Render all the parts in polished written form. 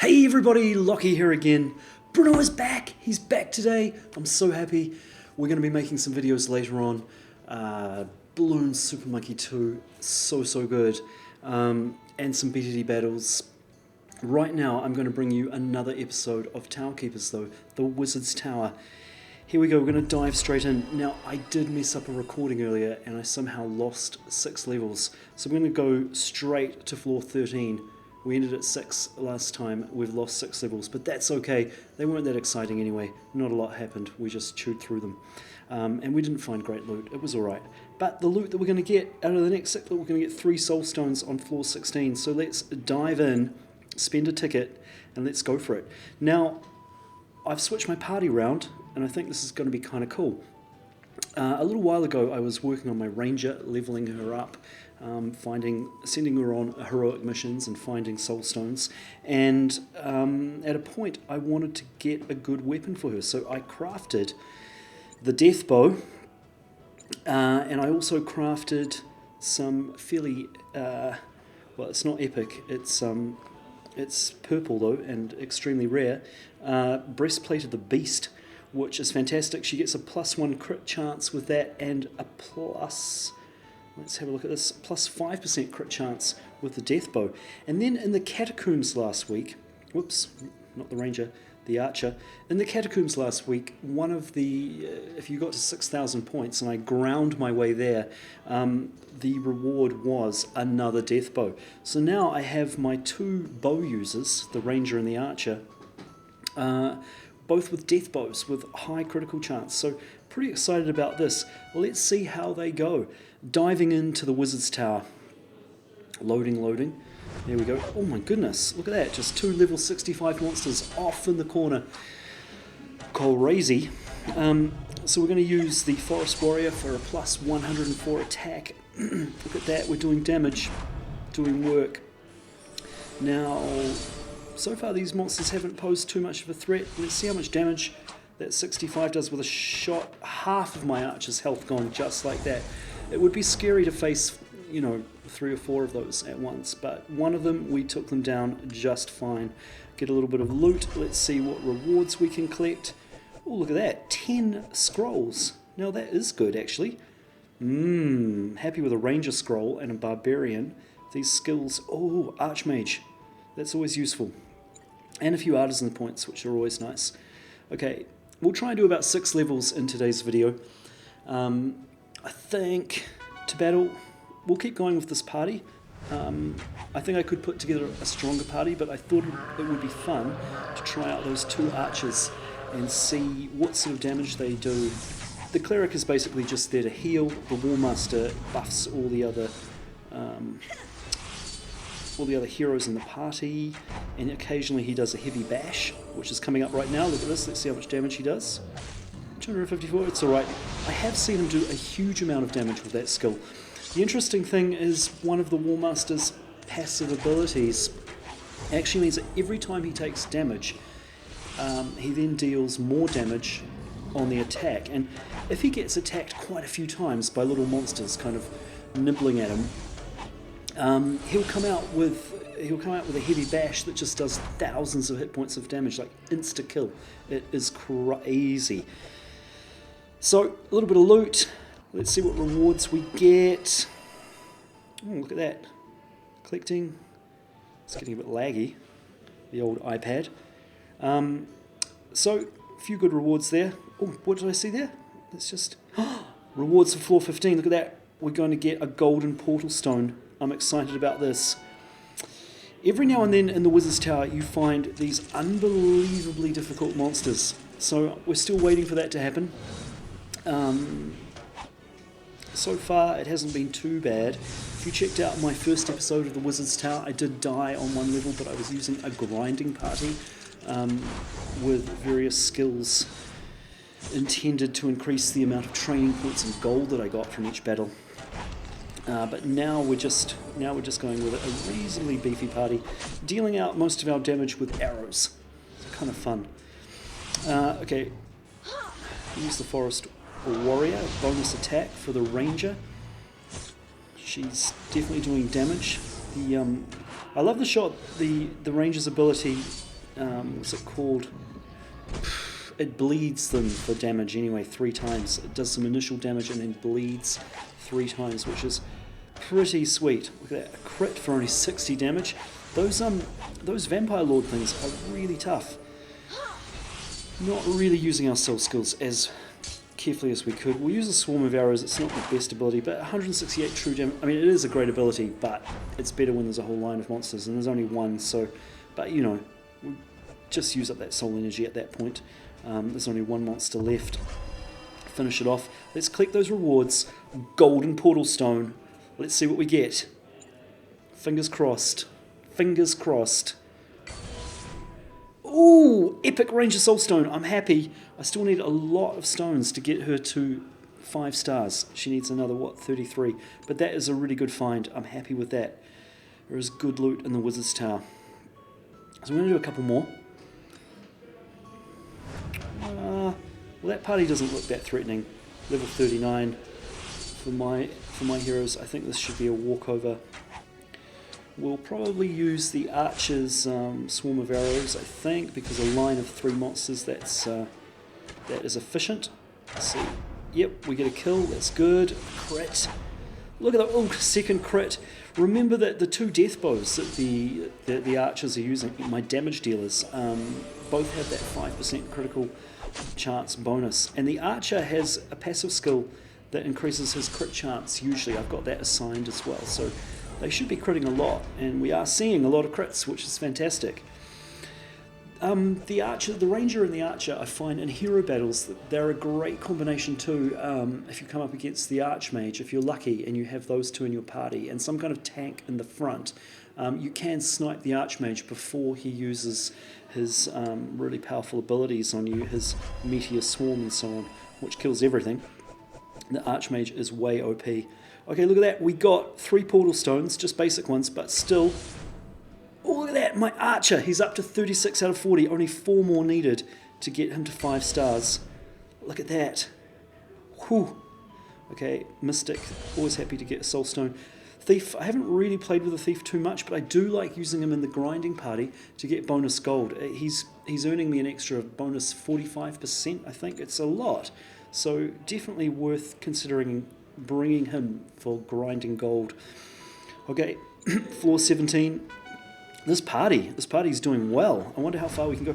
Hey everybody, Locky here again. Bruno is back. He's back today. I'm so happy. We're going to be making some videos later on. Balloon Super Monkey 2, so good. And some BTD battles. Right now I'm going to bring you another episode of Tower Keepers though, the Wizard's Tower. Here we go, we're going to dive straight in. Now I did mess up a recording earlier and I somehow lost 6 levels. So I'm going to go straight to floor 13. We ended at 6 last time, we've lost 6 levels, but that's okay. They weren't that exciting anyway, not a lot happened, we just chewed through them. And we didn't find great loot, it was alright. But the loot that we're going to get out of the next cycle, we're going to get 3 soul stones on floor 16. So let's dive in, spend a ticket, and let's go for it. Now, I've switched my party round, and I think this is going to be kind of cool. A little while ago I was working on my ranger, leveling her up, sending her on heroic missions and finding soul stones, and at a point I wanted to get a good weapon for her, so I crafted the death bow, and I also crafted some fairly, well, it's not epic, it's purple though and extremely rare, breastplate of the beast, which is fantastic. She gets a +1 crit chance with that and a plus, let's have a look at this, +5% crit chance with the death bow. And then in the catacombs last week, whoops, not the ranger, the archer, in the catacombs last week, one of the, if you got to 6,000 points and I ground my way there, the reward was another death bow. So now I have my 2 bow users, the ranger and the archer, both with death bows with high critical chance, so pretty excited about this. Let's see how they go. Diving into the Wizard's Tower. Loading. There we go. Oh my goodness, look at that, just 2 level 65 monsters off in the corner. Crazy. So we're going to use the Forest Warrior for a +104 attack. Look at that, we're doing damage, doing work. Now, so far these monsters haven't posed too much of a threat. Let's see how much damage that 65 does with a shot. Half of my archer's health gone just like that. It would be scary to face, 3 or 4 of those at once, but one of them, we took them down just fine. Get a little bit of loot. Let's see what rewards we can collect. Oh, look at that, 10 scrolls. Now that is good actually. Happy with a ranger scroll and a barbarian. These skills, oh, archmage. That's always useful. And a few artisan points, which are always nice. Okay, we'll try and do about 6 levels in today's video. I think to battle, we'll keep going with this party. I think I could put together a stronger party, but I thought it would be fun to try out those 2 archers and see what sort of damage they do. The cleric is basically just there to heal. The warmaster buffs all the other heroes in the party, and occasionally he does a heavy bash, which is coming up right now. Look at this, let's see how much damage he does. 254, it's alright. I have seen him do a huge amount of damage with that skill. The interesting thing is one of the Warmaster's passive abilities actually means that every time he takes damage, he then deals more damage on the attack, and if he gets attacked quite a few times by little monsters kind of nibbling at him, he'll come out with a heavy bash that just does thousands of hit points of damage, like insta kill. It is crazy. So a little bit of loot. Let's see what rewards we get. Oh, look at that, collecting. It's getting a bit laggy, the old iPad. So a few good rewards there. Oh, what did I see there? Let's just rewards for floor 15. Look at that. We're going to get a golden portal stone. I'm excited about this. Every now and then in the Wizard's Tower you find these unbelievably difficult monsters. So we're still waiting for that to happen. So far it hasn't been too bad. If you checked out my first episode of the Wizard's Tower, I did die on one level, but I was using a grinding party with various skills intended to increase the amount of training points and gold that I got from each battle. But now we're just going with a reasonably beefy party, dealing out most of our damage with arrows. It's kind of fun. Okay, use the Forest Warrior, bonus attack for the Ranger. She's definitely doing damage. I love the shot, the Ranger's ability what's it called? It bleeds them for damage anyway 3 times. It does some initial damage and then bleeds 3 times, which is pretty sweet. Look at that, a crit for only 60 damage. Those Vampire Lord things are really tough. Not really using our soul skills as carefully as we could. We'll use a Swarm of Arrows. It's not the best ability, but 168 true damage. I mean, it is a great ability, but it's better when there's a whole line of monsters, and there's only one, so... But, you know, we'll just use up that soul energy at that point. There's only one monster left. Finish it off. Let's collect those rewards. Golden Portal Stone. Let's see what we get. Fingers crossed. Fingers crossed. Ooh, Epic Ranger Soul Stone. I'm happy. I still need a lot of stones to get her to 5 stars. She needs another, what, 33. But that is a really good find. I'm happy with that. There is good loot in the Wizard's Tower. So we're going to do a couple more. Well, that party doesn't look that threatening. Level 39 for my heroes. I think this should be a walkover. We'll probably use the Archer's Swarm of Arrows, I think, because a line of 3 monsters, that is efficient. Let's see. Yep, we get a kill. That's good. Crit. Look at that. Second crit. Remember that the 2 death bows that the archers are using, my damage dealers, both have that 5% critical chance bonus. And the archer has a passive skill that increases his crit chance usually. I've got that assigned as well. So they should be critting a lot, and we are seeing a lot of crits, which is fantastic. The Ranger and the Archer, I find in hero battles that they're a great combination too. If you come up against the Archmage, if you're lucky and you have those 2 in your party, and some kind of tank in the front, you can snipe the Archmage before he uses his really powerful abilities on you, his Meteor Swarm and so on, which kills everything. The Archmage is way OP. Okay, look at that. We got 3 portal stones, just basic ones, but still... Oh, look at that, my Archer, he's up to 36 out of 40, only 4 more needed to get him to 5 stars. Look at that. Whew. Okay, Mystic, always happy to get a Soul Stone. Thief, I haven't really played with the Thief too much, but I do like using him in the grinding party to get bonus gold. He's earning me an extra bonus 45%, I think. It's a lot. So definitely worth considering bringing him for grinding gold. Okay, floor 17. This party's doing well. I wonder how far we can go.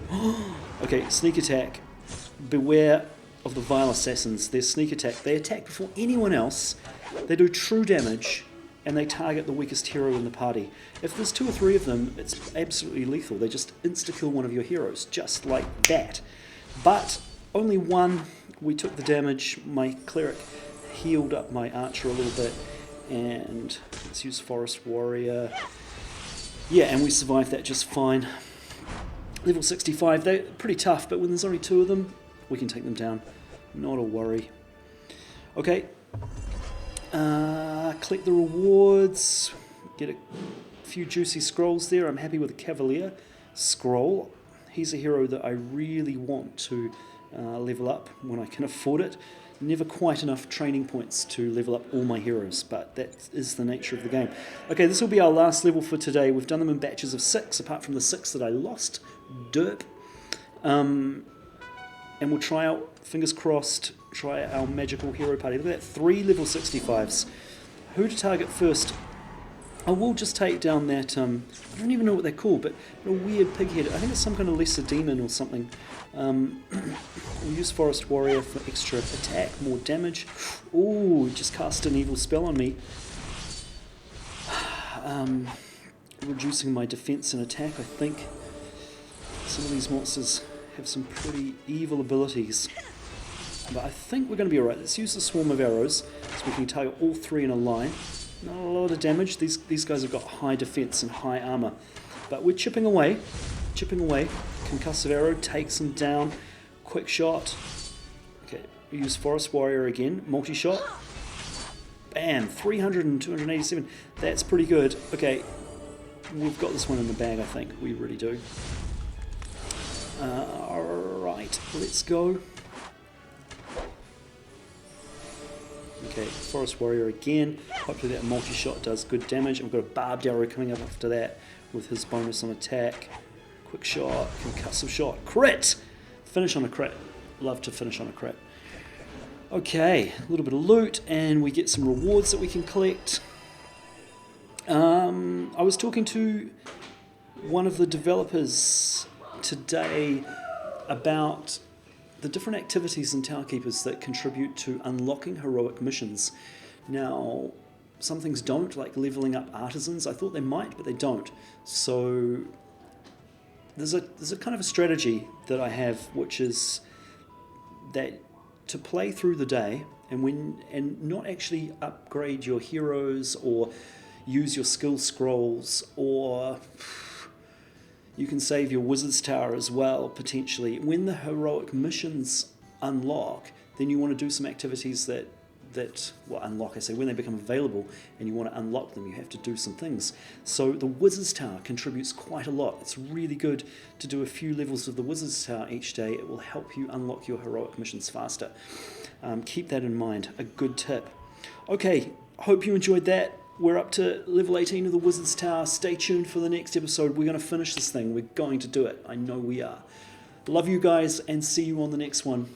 Okay, sneak attack. Beware of the vile assassins. Their sneak attack. They attack before anyone else. They do true damage, and they target the weakest hero in the party. If there's 2 or 3 of them, it's absolutely lethal. They just insta-kill one of your heroes, just like that. But only one. We took the damage. My cleric healed up my archer a little bit, and let's use Forest Warrior. Yeah, and we survived that just fine. Level 65, they're pretty tough, but when there's only 2 of them, we can take them down. Not a worry. Okay. Collect the rewards. Get a few juicy scrolls there. I'm happy with the Cavalier scroll. He's a hero that I really want to level up when I can afford it. Never quite enough training points to level up all my heroes, but that is the nature of the game. Okay, this will be our last level for today. We've done them in batches of 6, apart from the 6 that I lost. Derp. And we'll try out, fingers crossed, try out our magical hero party. Look at that, 3 level 65s. Who to target first? I will just take down that, I don't even know what they're called, but a weird pig head. I think it's some kind of lesser demon or something. We'll use Forest Warrior for extra attack, more damage. Ooh, just cast an evil spell on me. Reducing my defense and attack, I think. Some of these monsters have some pretty evil abilities. But I think we're going to be alright. Let's use the Swarm of Arrows so we can target all 3 in a line. Not a lot of damage. These guys have got high defense and high armor. But we're chipping away. Chipping away. Concussive Arrow takes them down. Quick shot. Okay, we use Forest Warrior again. Multi-shot. Bam! 300 and 287. That's pretty good. Okay, we've got this one in the bag, I think. We really do. Alright, let's go. Okay, Forest Warrior again. Hopefully that multi-shot does good damage. And we've got a Barbed Arrow coming up after that with his bonus on attack. Quick shot, concussive shot, crit! Finish on a crit. Love to finish on a crit. Okay, a little bit of loot, and we get some rewards that we can collect. I was talking to one of the developers today about the different activities in Tower Keepers that contribute to unlocking heroic missions. Now, some things don't, like leveling up artisans. I thought they might, but they don't. So there's a kind of a strategy that I have, which is that to play through the day and not actually upgrade your heroes or use your skill scrolls, or you can save your wizard's tower as well, potentially. When the heroic missions unlock, then you want to do some activities that unlock, I say, when they become available and you want to unlock them, you have to do some things. So the Wizard's Tower contributes quite a lot. It's really good to do a few levels of the Wizard's Tower each day. It will help you unlock your heroic missions faster. Keep that in mind, a good tip. Okay, hope you enjoyed that. We're up to level 18 of the Wizard's Tower. Stay tuned for the next episode. We're going to finish this thing. We're going to do it. I know we are. Love you guys, and see you on the next one.